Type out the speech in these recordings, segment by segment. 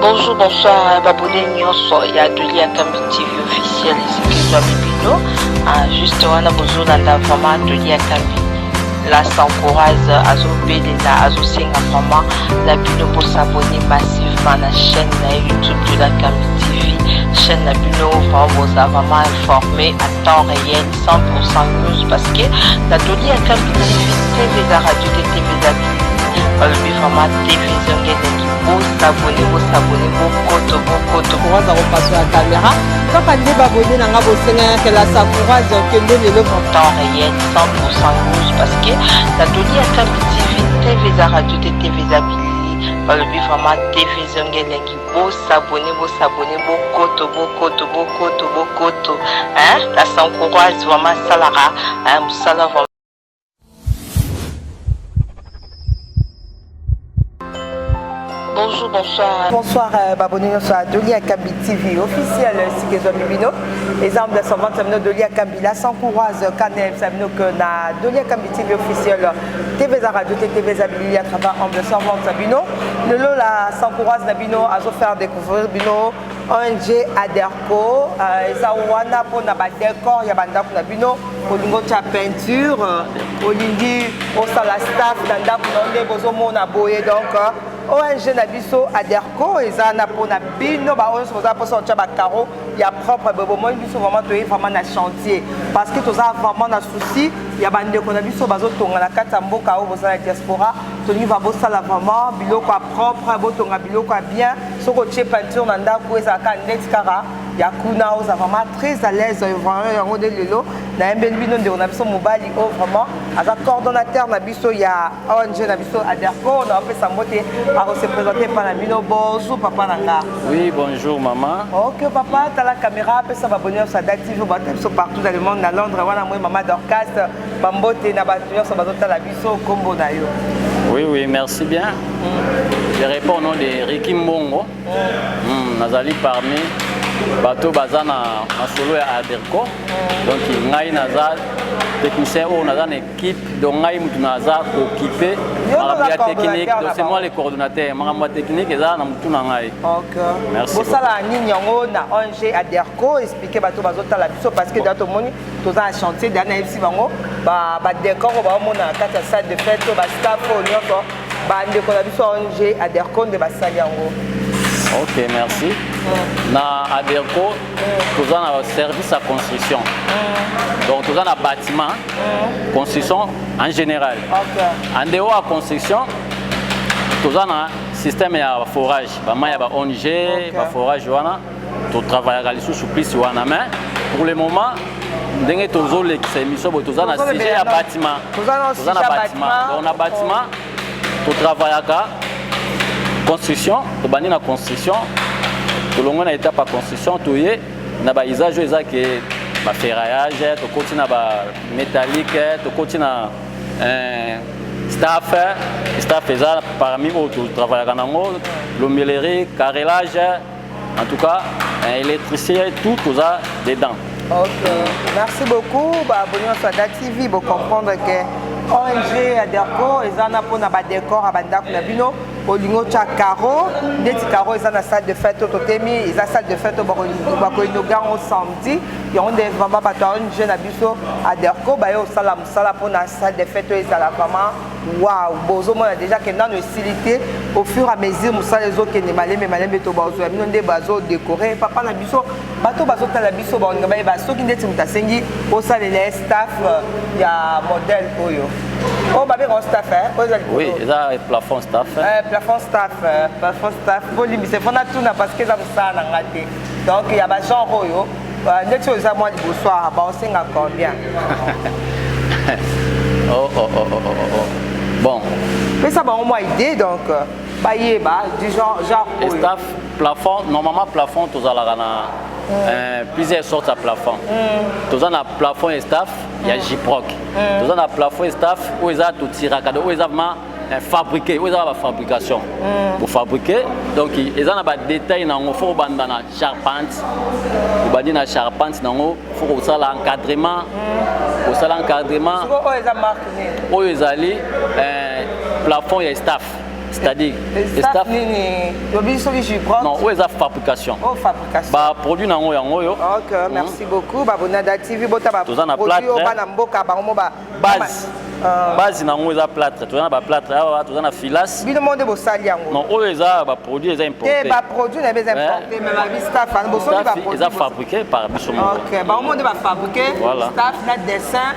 Bonjour, bonsoir, Babouné Nyonso, il y a Adelia Kambi TV officiel ici qui doit Bibino. Juste on a besoin d'un vraiment Adelia Kambi. Là, ça encourage à Zobelina, à Zosenga vraiment la Bino pour s'abonner massivement à la chaîne YouTube de la Kambi TV. Chaîne la Bino vous a vraiment informé à temps réel, 100% news parce que la Adelia Kambi TV, la radio de TV d'Abili. Vraiment télévision vous s'abonner beaucoup on va passer la caméra quand on dit abonné dans la bossing que la Sakura que le temps réel 100% news parce que la Doli à TV la radio de TV d'Abili vraiment télévision vous s'abonner beaucoup hein la Sakura vraiment salara hein salara. Bonjour, bonsoir. Bonsoir, Baboni, sur Adelia Kambi TV officiel, si que je Bibino. Exemple de savant, ça Adelia Kambi, la sans courage, Canel, ça que na Adelia Kambi TV officiel, TV Radio, TV Zabili, à travers Amble Savant, Sabino. Le lot, la sans courage, Nabino, a faire découvrir Bino, ONG Aderco, ça wana pour na décor, yabanda pour Nabino, au lingo de peinture, au lindi, au sala staff, dans le bozomo na boye donc. ONG Nabiso Aderco et ça na pour na bino ba on se posa pour sortir ba carreau il y a propre bebo moi biso vraiment to vraiment na chantier parce que to ça vraiment na souci il y a bande ko na biso bazo tonga na kata mboka o boza la diaspora to ni va bossa la vraiment biloko propre bo tonga biloko bien soko tche peinture na ndako eza ka net kara ya kuna o ça vraiment très à l'aise vraiment yango de lelo na mbeli bino nde on a biso mobali o vraiment aza coordonnateur na biso ya ONG na biso Aderco on a fait sa moté à se présenter par la mino. Bonjour papa Nanga. Oui, bonjour maman. Ok papa, tu as la caméra, peut s'abonner sur d'active partout dans le monde, à Londres, voilà moi maman d'orchestre, Bambote na batteur sur bateau la biso combo na yo. Oui oui, merci bien. Je réponds au nom de Ricky Mbongo. Nazali parmi bateau bazana en solo à Aderco. Donc ngai nazal technicien ou on a une équipe donc ngai mutu naza occupé par la technique donc c'est moi le coordonnateur ma technique eza na mutu na ngai. OK. Merci. Pour ça la nini yango na ONG Aderco expliquer bateau bazota la biso parce que dato moni toza en chantier dana FC bango ba décor ba mona kata salle de fête ba staff o nyoko ba ndeko la biso ONG Aderco de ba salle yango. Ok, merci. Na Aderco, nous avons un service à construction. Donc, nous avons un bâtiment, construction en général. En dehors de la construction, nous avons un système de forage. Il y a un ONG, un forage, nous travaillons sur le plus. Pour le moment, nous avons un sujet à bâtiment. Nous avons un bâtiment, nous travaillons construction, to bani na construction, to longo na étape à construction, to yé na ba usage eza ke ba ferraillage, to continue na ba métallique, to continue na staff eza parmi autres travail kanango, l'homellerie, carrelage, en tout cas électricité, tout ça dedans. OK, merci beaucoup. Bah bonjour sur Da TV, vous comprendre que ONG Aderco ezana pona ba décor abanda kuna bino olingo cha caro ndeti caro ezana salle de fête totemi eza salle de fête ba ko inaugurer au samedi yonde vraiment ba ONG na biso Aderco ba yo sala musala pona salle de fête ezala vraiment waouh bozo mona déjà que dans nos facilités au fur et à mesure musala ezokende malembe to bazo bino nde bazo décorer papa na biso bato bazo tala biso ba ngaba ba soki ndeti mutasengi au salle les staff ya modèle oyo. Oh, bah, bien, staff, oui, il y a un plafond staff. Plafond staff. Volume, c'est fondamental tout parce que ça me ça n'a raté. Donc, il y a un genre, net chose à moi, du soir, on sait combien. Bon. Mais ça va au moins idée, donc, bah, du genre. Staff, plafond, normalement, plafond, tout ça, plusieurs sortes de plafond. Tout ça, un plafond et staff, il y a J-Proc. Tout ça, un plafond et staff, où il y a tout tiracado, où il y a fabriqué, où il y a la fabrication. Pour fabriquer, donc, il y a des détails, il faut bandana la charpente. Il faut la charpente, il faut l'encadrement. Pour l'encadrement, où il y a plafond et staff. C'est-à-dire, staff nini, non, où est la fabrication? Oh, fabrication. Bah, produit dans yo. Ok, merci beaucoup. Babonada TV, bota ba. Tout ça na plâtre. Base. Base na ngo eza plâtre. Tout ça na plâtre. Tout ça na filasse. Bino monde bo sali yango. Non, où eza ba produit eza importé. Eh, ba produit na besoin importé, mais ba staff an bo soli ba produit. Eza fabriqué par biso. Ok, ba monde ba fabriqué, staff na dessin,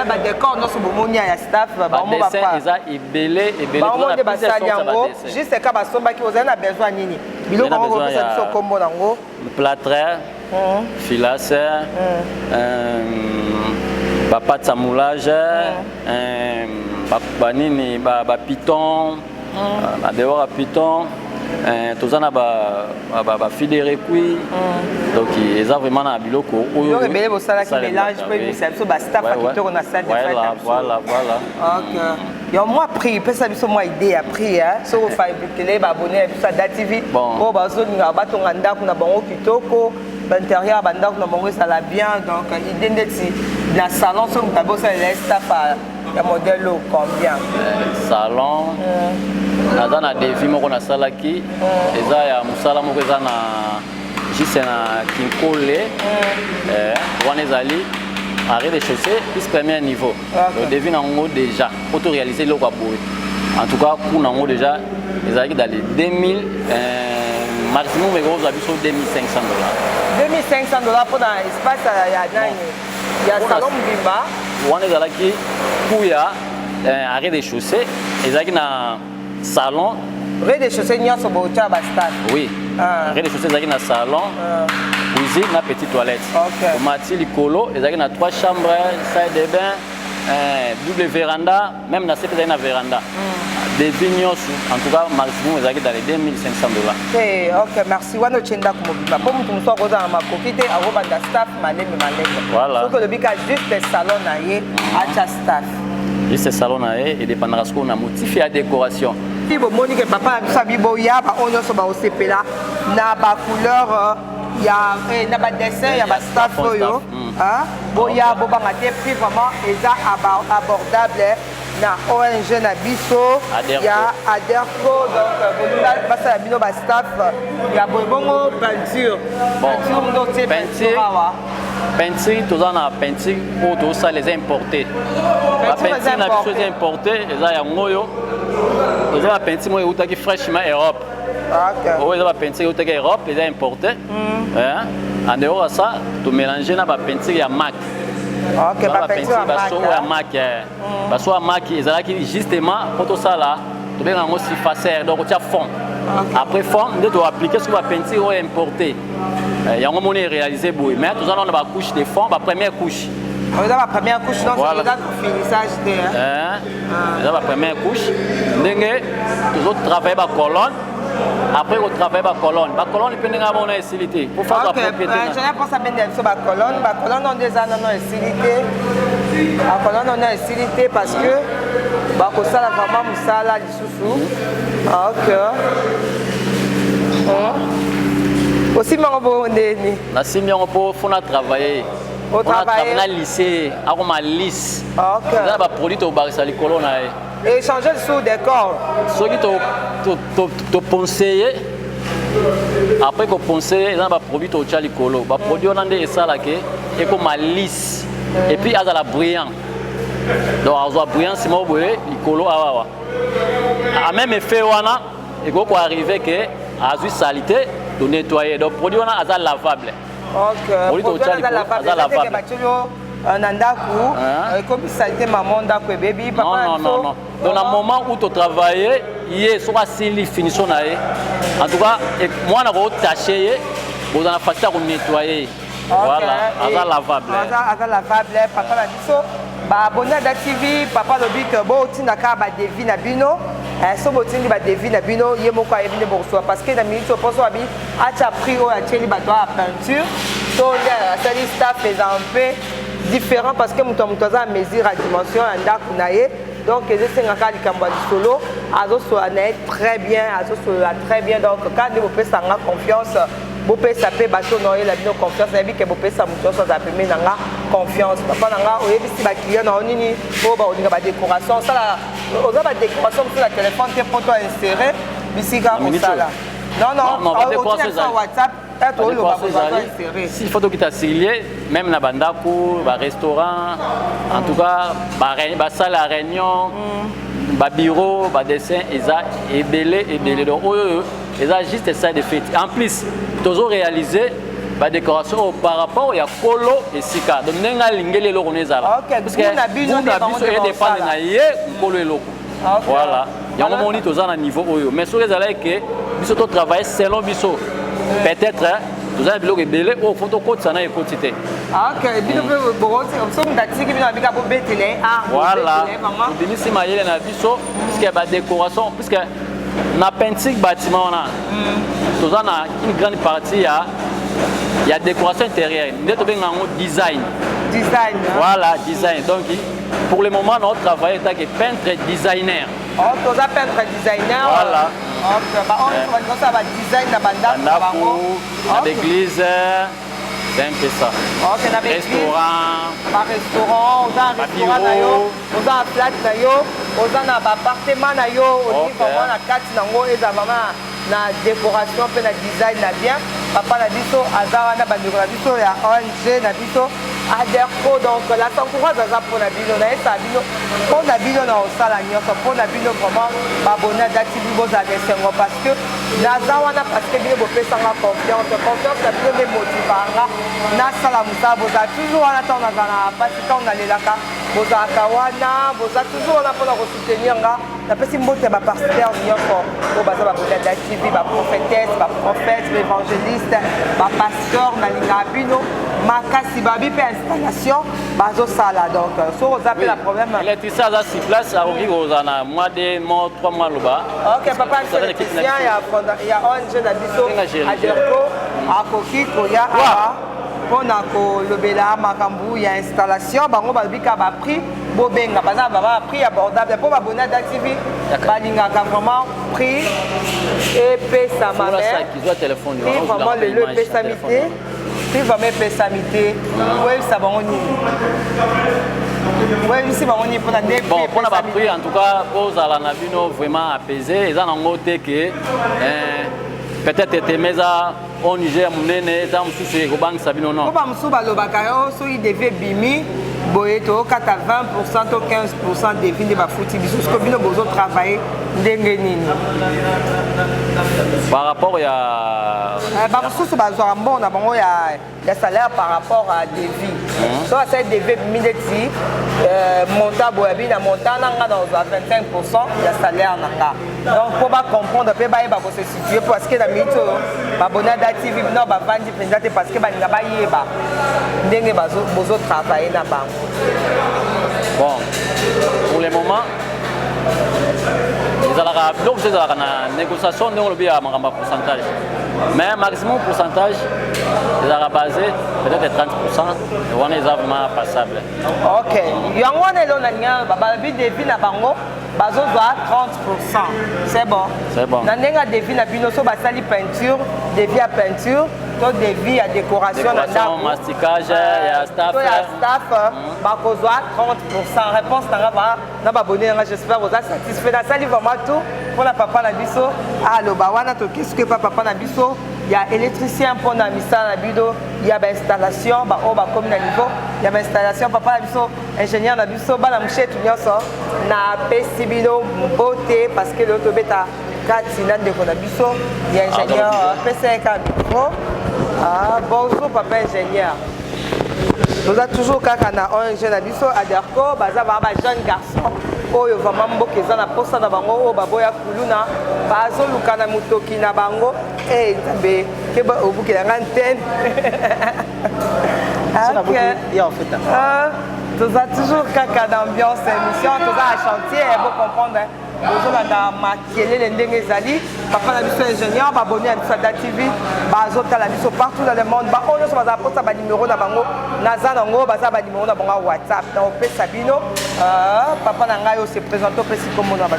ba décor no so bo monia ya staff, ba mo ba dessin eza ebelé ba monde ba sali yango. Juste ka ba somba ki ozana besoin nini. Biloko ngo ko pesa biso kombo nango. Plâtre, filasse, pâte à moulage, piton, dehors à piton, tout ça na fidéré cuit. Donc ils ont vraiment un biloko. Ils ont belé ça qui mélange puis ça so ba staff qui tourne na salle de fête. Voilà. OK. Yo moi prix, pesa biso moi idée à prix hein. So fabriquer ba abonné à Da TV. Oh ba zo nga ba tonga ndako na bango kitoko. L'intérieur bandako na bango ça la bien donc idée ndeti na salon so ngabo ça les staff ya modèle combien salon naza na devis moko na salaki eza ya musala moko eza na juste na kinkole wana ezali arrêt de chaussée plus premier niveau le devis nango déjà auto réaliser le quoi en tout cas pour nango déjà ezalaki dans les 2000 maximum mais gros habits sur $2,500. $2,500 pour dans l'espace il y a salon Mbimba. On est là qui couilla arrêt de chaussée et là qui na salon. Arrêt de chaussée n'y a sur bocha bastat. Oui. Arrêt de chaussée là qui na salon. Cuisine na petite toilette. Ok. Mati licolo et là qui na 3 chambres, salle de bain, double véranda, même na c'est na véranda. Des vignes en tout cas maximum ezalaki dans les $2,500. Ok, merci. Wana chenda ko mobima. Pour mutu muso ko za makokite arobanda staff maleme. Voilà. Donc le bika juste salon na ye acha staff. Juste salon na ye et dépendra ce qu'on a motivé à décoration. Si vous monique papa sabi boya ba onyo so ba osepela na ba couleur ya na ba dessin ya ba staff yo. Hein? Boya bobanga te prix vraiment eza abordable. Na ONG na biso ya Aderco donc bolula basa bino ba staff ya bongo peinture peinture tout ça na peinture pour tout ça les importés la peinture na biso les importés eza ya ngoyo eza la peinture mo utaki fraîchement Europe. OK o eza la peinture utaki Europe eza importé en dehors de ça tout mélanger na ba peinture ya marque. Ok, pas peinture à marque. Baso à marque, ils ont justement pour tout ça là, tu bien en aussi facile donc tu as fond. Après fond, tu dois appliquer sur la peinture ou importer. Il y a un moment réalisé bouille, mais tout ça on a la couche de fond, la première couche. On a la première couche donc c'est déjà le finissage de. La première couche. Dengue, tu dois travailler la colonne. Après, on travaille la colonne. La colonne, il peut y avoir une facilité. Pour faire la propriété. Je n'ai pas ça bien sur la colonne. La colonne, on a déjà une facilité. La colonne, on a une facilité parce que ça, la vraiment, ça, là, du sous-sous. Ok. Aussi, on peut travailler. On travaille à lycée, à ma lisse. Ok. On a produit au bar, ça, les colonnes. Et changer le sous-décor. Ce qui te conseille, après que conseille, on a produit au chalicolo. On a produit on a des salades et comme ma lisse. Et puis, il y a la brillante. Donc, on a brillant, c'est moi, le colo. Même effet, on a, il faut arriver que à la salité, de nettoyer. Donc, produit on a lavable. Ok. Produit au lavable. Nandaku, comme salité maman ndako bébé papa. Non. Dans le moment où tu travailles, il y a soit si finition en tout cas, moi on a tâché, vous en facile à nettoyer. Voilà, à lavable. À lavable, papa la biso. Ba abonné à Da TV, papa le but que bon tu n'as qu'à ba devis na bino. So botindi ba devis na bino, yemo kwa evine borso parce que na minute poso abi acha prix au acheli ba doit peinture. So ya sali staff les emplois différent parce que muto a mesure à dimension ndaku na ye. Donc les sengaka likambo solo azo so anaye très bien, azo so très bien donc quand vous pouvez s'en confiance, vous pouvez saper bateau noyer la bino confiance na bi que vous pouvez sa muto so za peme nanga confiance. Papa nanga oyebisi ba client na onini o ba oninga ba décoration ça la oza ba décoration sur la téléphone te poto insérer bisika osala. Non, pas décoration sur WhatsApp. Si photo qui t'a signé, même na bandako, ba restaurant, en tout cas, ba salle à réunion, ba bureau, ba dessin, ils a ébélé. Donc, ils a juste ça de fait. En plus, toujours réalisé ba décoration par rapport à Kolo et Sika. Donc, nous avons lingé lo konezala. Parce que nous avons dépend na yé Kolo et loko. Voilà. Il y a un moment où nous avons un niveau oyo. Mais sur les allées que nous avons travaillé selon biso. Peut-être vous avez bloqué délai au photo code ça n'a pas quantité. OK, bino bo sommes dati ki bino abika bo betele voilà. Bini si mayele na biso puisque ba décoration puisque na peinture bâtiment on a. Nous avons une grande partie il y a décoration intérieure. Nous avons design. Design. Voilà, design. Donc pour le moment notre travail est que peintre designer. Oh, tu as peintre designer. Voilà. OK, bah on va design na bandako na l'église, c'est un peu ça. OK, na restaurant, ba restaurant, on a un restaurant na yo, on a un flat na yo, on a un appartement na yo, on dit vraiment na carte nango eza vraiment na décoration pe na design na bien. Papa na biso azara na bandeko na biso ya ONG na biso Aderco, donc la s'encourage à pour la bino na esa bino pour la bino na osala nyonso pour la bino vraiment babona d'activer vos adresses parce que nazawana parce que bino bopesanga confiance na bino me motivanga na sala musa boza toujours en attendant na parce que on a lelaka boza kawana boza toujours na pour soutenir nga na pesi mbote ba pasteur nyonso o baza ba boza d'activer ba prophétesse ba prophète évangéliste ba pasteur na linga bino makasi babi pe installation bazo sala donc so vous avez le problème l'électricien là sur place a ouvert aux ana mois de mois 3 mois là-bas. OK papa c'est l'électricien il y a ONG na biso Aderco akoki koya awa pona ko lobela makambu ya installation bango babika ba prix bobenga bana ba prix abordable pour abonner d'activer balingaka vraiment prix et pesa ma mère qui doit téléphone vraiment le pesamité puis vraiment pesamité oui ça va on y oui ici va on y pour la bon pour la prix en tout cas aux ala nabino vraiment apaisé ils en ont noté que peut-être était meza au Niger munene za mususu ko bank sabino non ko ba musu ba lobaka yo so il devait bimi boye to 20% to 15% de vinde ba futi biso ko bino bozo travailler ndenge nini par rapport ya ba mususu ba zo bon na bango ya salaire par rapport à devis so ça devait mineti monta boye bina monta nanga dans 25% ya salaire nanga donc pour ba comprendre pe ba ko se situer parce que la mito ba bonada TV non ba vandi penza te parce que ba ninga ba yeba ndenge bozo travailler na bango. Bon pour le moment ils allara donc c'est la négociation de lobby à makamba pourcentage mais maximum pourcentage ils allara basé peut-être 30% et on est vraiment passable. OK yango ne lo na nya ba bi devis na bango bazo doit 30%. C'est bon. C'est bon. Na nenga devis na bino so basali peinture, devis à peinture, to devis à décoration na ndako. Masticage, ya staff. To ya staff, bako doit 30%. Réponse na ba abonné nga j'espère vous êtes satisfait. Na sali vraiment tout pour la papa na biso. Allo ba wana to qu'est-ce que papa na biso? Il y a électricien pour na misa na bido, il y a installation ba o ba comme na niveau, il y a installation papa na biso, ingénieur na biso ba na mchetu nyonso na pesibino beauté parce que l'auto beta 4 cylindres de na biso, il y a ingénieur PC4 micro. Ah bonjour papa ingénieur. Nous avons toujours kaka na ONG na biso Aderco baza ba jeune garçon oyo vraiment mboka na posa na bango o baboya kuluna bazo luka na mutoki na bango nzambe ke ba obuki na ngantene OK ya en fait nous avons toujours kaka d'ambiance émission nous avons chantier pour comprendre bonjour na makelele ndenge ezali papa na biso ingénieur ba abonné à biso TV bazo tala biso partout dans le monde ba oyo so baza posa ba numéro na bango naza nango baza ba numéro na bango WhatsApp na opé Sabino papa na ngai se présente opé si comme na ba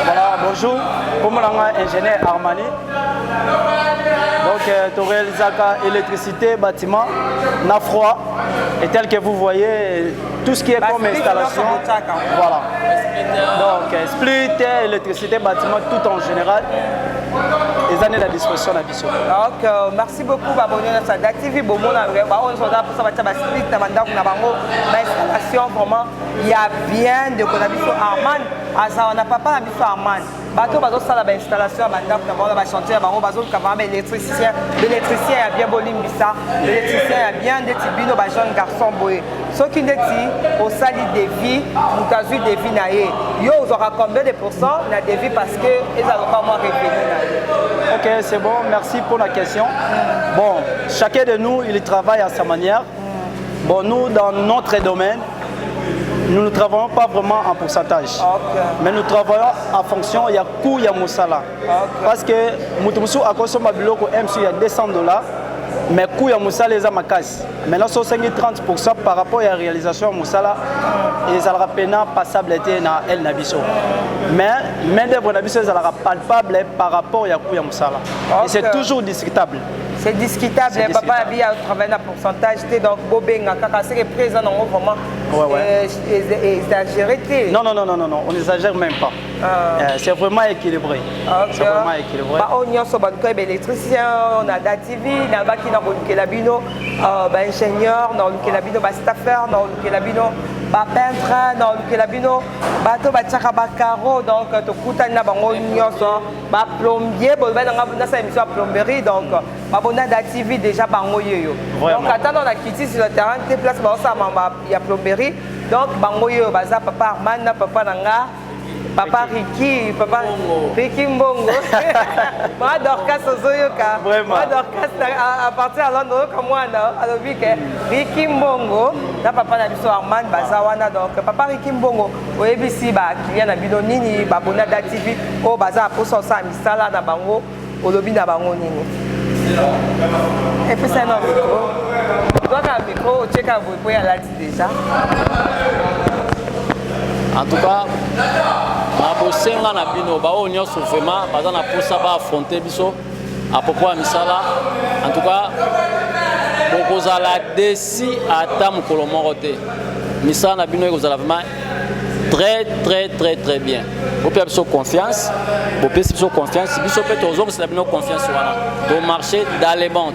voilà bonjour comme na ngai ingénieur Armani Donc, tu réalises électricité, bâtiment, na froid. Et tel que vous voyez, tout ce qui est comme installation. Voilà. Donc, split, électricité, bâtiment, tout en général. Les années de disposition à Bissau. Donc, merci beaucoup, Babonio Sada TV. On installation, vraiment, il y a bien de Konabiso Arman. On n'a pas parlé de Arman. Bateau, ça la installation, on va chanter, l'électricien, l'électricien a bien bolim ça, l'électricien a bien des tibino, jeune garçon boy. Ce qui dit au sali des vies, nous avons vu des vies naïe. Yo, vous aurez combien de pourcents na des vies parce que ils n'ont pas moins réfléchi. Ok, c'est bon, merci pour la question. Bon, chacun de nous, il travaille à sa manière. Bon, nous, dans notre domaine, nous ne travaillons pas vraiment en pourcentage. Mais nous travaillons en fonction, il y a coût, il y a moussala. Parce que Moutoussou a consommé biloko MC, il y a $200. Mais coût, il y a moussala, les amakas. Maintenant, c'est 30% par rapport à la réalisation de moussala. Et ça sera pénal passable dans El Nabiso. Mais main d'œuvre Nabiso, ça sera palpable par rapport à coût, il y a moussala. Et c'est toujours discutable. C'est discutable, papa a bien travaillé dans le pourcentage, donc Bobenga, c'est présent vraiment exagéré. Non, on n'exagère même pas. C'est vraiment équilibré. C'est vraiment équilibré. On a un électricien, on a DATV, on a labino, ingénieur, on a labino, staffeur, on a labino, peintre, on a labino, bateau, carreau, donc tout le monde plombier, on a plomberie, donc on a DATV déjà bango yoyo. Donc attends on a quitté sur le terrain, tes places il y a plomberie. Donc bango yoyo baza papa Arman, papa Nanga, papa Ricky, papa Ricky Mbongo. Moi Dorcas Ozoyoka. Moi Dorcas à partir à Londres comme moi alors Ricky Mbongo, na papa na biso Arman baza wana donc papa Ricky Mbongo oyebisi ba client na bino nini ba bona DATV o baza pour ça misala na bango olobi na bango nini. Et puis c'est un micro. Donc un micro, tu sais qu'à vous pouvez aller déjà. En tout cas, na bosenga na bino ba o nyoso vraiment baza na posa ba affronter biso à propos ya misala. En tout cas, bokozala desi ata mokolo moko te. Misala na bino ekozala vraiment très bien. Vous pouvez avoir confiance, vous pouvez avoir confiance. Biso peut aux hommes, c'est la confiance sur le marché dans les bancs.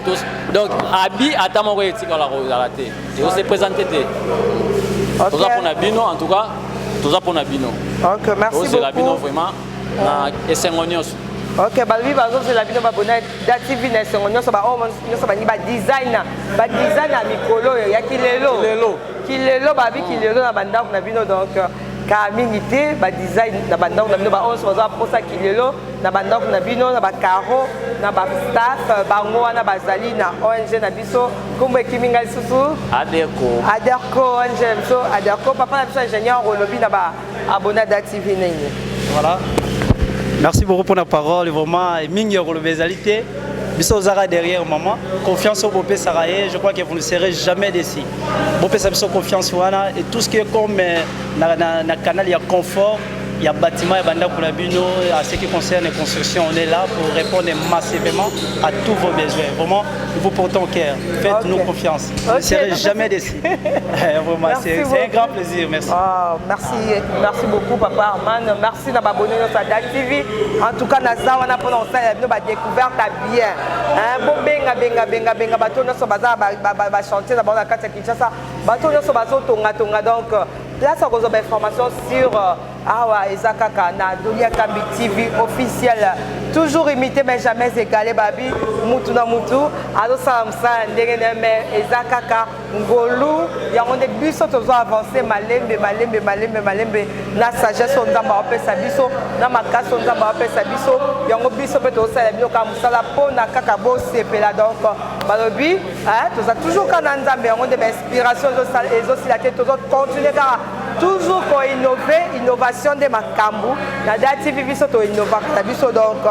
Donc, Abi a tellement réussi à la rater. Et on s'est présenté. Tout ça pour Nabino, en tout cas, tout ça pour Nabino. Ok, merci beaucoup. C'est Nabino vraiment. Et c'est mon ok, balbi bazo c'est la vidéo babona DATV na sengonion so ba o so ba ni ba design na mikolo ya kilelo babi kilelo na banda na bino donc kamingité ba design na banda na bino ba on so za posa kilelo na banda na bino na ba caro na ba staff bango wana bazali na ONG na biso comme kiminga susu Aderco ONG so Aderco papa na biso ingénieur olobi na ba abonné DATV nini. Voilà. Merci beaucoup pour la parole. Vraiment, Mingi Rolobezalité. Biso Zara derrière maman. Confiance au Bopé Saraye. Je crois que vous ne serez jamais déçus. Bopé Sabiso confiance Wana. Et tout ce qui est comme na canal, il y a confort, il y a bâtiment, il y a banda pour la bino. À ce qui concerne les constructions, on est là pour répondre massivement à tous vos besoins. Vraiment, nous vous portons au cœur. Faites-nous confiance. Vous ne serez jamais déçus. Vraiment, c'est un grand plaisir. Merci. Oh, merci beaucoup, Papa Arman. Merci d'avoir abonné à DATV. En tout cas, nous avons découvert ta bien. Bon, benga, bateau, nous sommes chanter d'abord la carte Kinshasa. Bateau, nous sommes tonga. Donc, là, ça vous a information sur Awa Ezakaka, na Dolia Kambi TV officiel. Toujours imité, mais jamais égalé, babi. Moutou na moutou. Alors, ça, mais Ezakaka, Ngolu, il y a des bus qui ont avancé, malembe. La sagesse, on a appelé sa biso. La macasse, on a appelé sa biso. Il y a des bus qui ont aussi la biocamoussala, pona, kakabo, sepela. Donc, balobi, tu as toujours quand on a des inspirations, et aussi la tête, tu continuer toujours pour innover, innovation de Makambu. La DATV biso to innova biso donc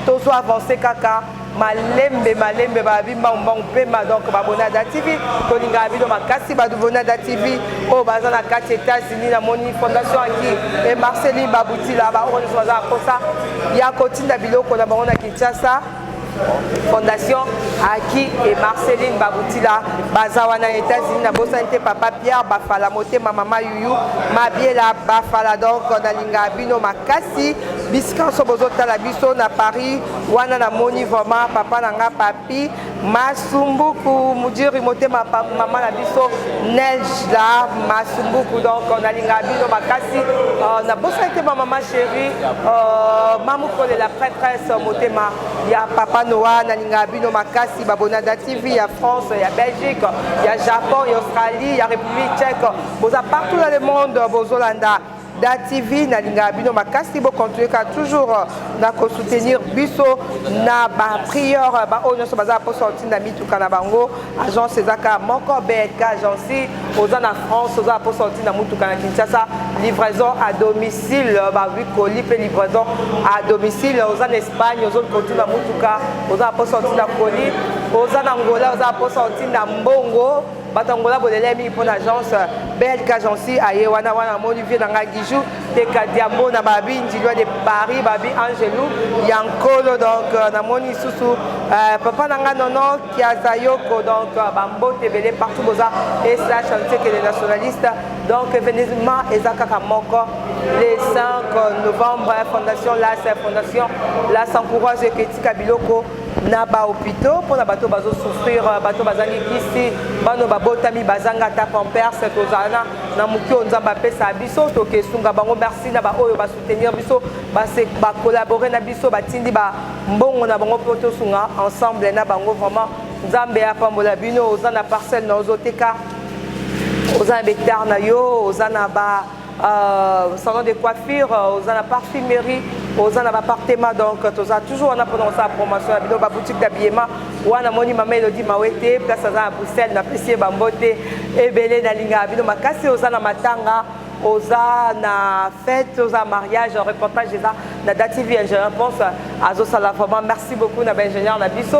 toujours avancer kaka malembe babi mbang pema donc babona DATV to linga bido makasi badubona DATV o bazana 4 États-Unis na moni fondation qui et Marceline Babouti là ba on soit ça ya kotinda biloko na bango na Kinshasa Fondation Aki et Marceline Baboutila Bazawana États-Unis na bosante papa Pierre Bafala motema mama Yuyu Mabiela Bafala donc na linga bino makasi bisika sobozo tala biso na Paris wana na moni vraiment papa nanga papi Masumbuku mujiri motema mama na biso Neige la Masumbuku donc na linga bino makasi na bosante maman chérie Mamukole la prêtresse motema ya papa Noah na linga bino makasi babonada TV ya France ya Belgique ya Japon ya Australie ya République tchèque boza partout dans le monde bozolanda Da TV na linga bino makasi bo continuer ka toujours na ko soutenir biso na ba prière ba onyo so baza po sorti na mituka na bango agence ezaka moko BK agence oza na France oza po sorti na mutuka na Kinshasa livraison à domicile ba oui colis pe livraison à domicile oza na Espagne oza continue na mutuka oza po sorti na colis oza na Angola oza po sorti na mbongo batangola bolele mi pour l'agence BK agence aye wana moni vie na ngagiju te kadiambo na babi ndilwa de Paris babi Angelou yankolo donc na moni susu papa nanga nono qui a zayoko donc bambo tebele partout boza et ça chanter que les nationalistes donc événement ezaka kamoko le 5 novembre fondation la s'encourage Ketika Biloko na ba hôpitaux pour na bato bazo souffrir bato bazangi kisi bano babotami bazanga ta pampers tozana na mukio nzamba pesa biso to kesunga bango merci na ba oyo ba soutenir biso ba collaborer na biso batindi ba mbongo na bango poto sunga ensemble na bango vraiment nzambe ya pambola bino ozana parcelle na ozoteka ozana hectare na yo ozana ba salon de coiffure, aux la parfumerie, aux appartements. Donc, tu as toujours on a pendant sa promotion à la boutique d'habillement. Ou on a moni ma mélodie ma wete, place à Bruxelles, na apprécié bambote, et belé na linga abino ma casse aux na matanga. Oza na fête, oza mariage, reportage déjà na DATV, je pense à Zosala vraiment merci beaucoup na ingénieur na biso,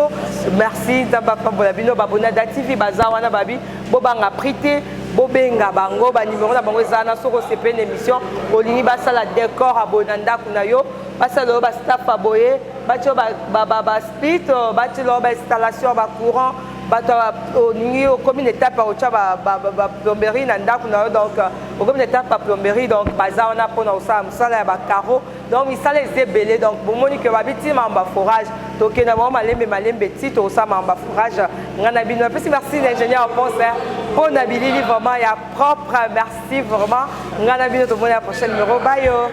merci tamba pambola bino babona DATV baza wana babi bobanga prité bobenga bango ba numéro na bango ezana soko CP émission olingi basala décor abonanda kuna yo basala ba staff aboye batio ba split batio ba installation ba courant bato oningi commune étape ocha ba plomberie na ndako na donc au commune étape ba plomberie donc baza on a pona osala musala ba carreau donc misala ezebele donc bomoni que babiti mamba forage toke na ba malembe tito osala mamba forage ngana bino merci l'ingénieur pense pour na bilili vraiment ya propre merci vraiment ngana bino to mona prochain numéro bye yo